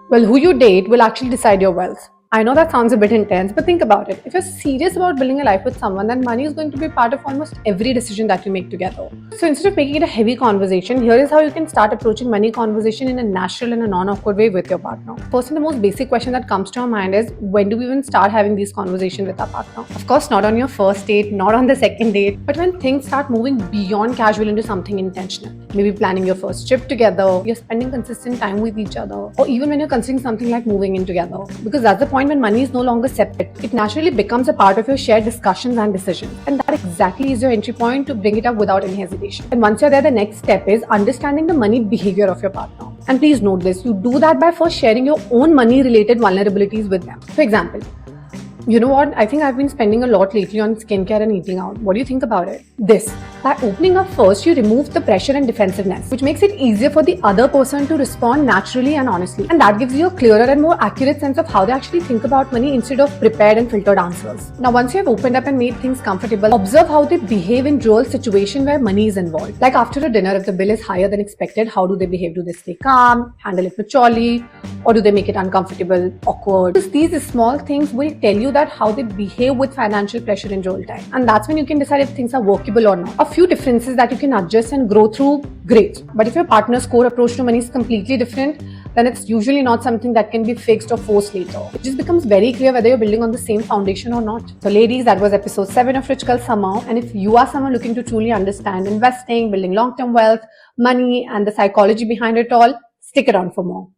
Well, who you date will actually decide your wealth. I know that sounds a bit intense, but think about it. If you're serious about building a life with someone, then money is going to be part of almost every decision that you make together. So instead of making it a heavy conversation, here is how you can start approaching money conversation in a natural and a non-awkward way with your partner. First and the most basic question that comes to our mind is, when do we even start having these conversations with our partner? Of course, not on your first date, not on the second date, but when things start moving beyond casual into something intentional. Maybe planning your first trip together, you're spending consistent time with each other, or even when you're considering something like moving in together. Because that's the point when money is no longer separate. It naturally becomes a part of your shared discussions and decisions. And that exactly is your entry point to bring it up without any hesitation. And once you're there, the next step is understanding the money behavior of your partner. And please note this, you do that by first sharing your own money related vulnerabilities with them. For example, you know what? I think I've been spending a lot lately on skincare and eating out. What do you think about it? This. By opening up first, you remove the pressure and defensiveness, which makes it easier for the other person to respond naturally and honestly. And that gives you a clearer and more accurate sense of how they actually think about money instead of prepared and filtered answers. Now, once you have opened up and made things comfortable, observe how they behave in real situations where money is involved. Like after a dinner, if the bill is higher than expected, how do they behave? Do they stay calm, handle it maturely, or do they make it uncomfortable, awkward? Because these small things will tell you that how they behave with financial pressure in real time. And that's when you can decide if things are workable or not. A few differences that you can adjust and grow through, great. But if your partner's core approach to money is completely different, then it's usually not something that can be fixed or forced later. It just becomes very clear whether you're building on the same foundation or not. So ladies, that was episode 7 of Rich Girl Summer. And if you are someone looking to truly understand investing, building long-term wealth, money, and the psychology behind it all, stick around for more.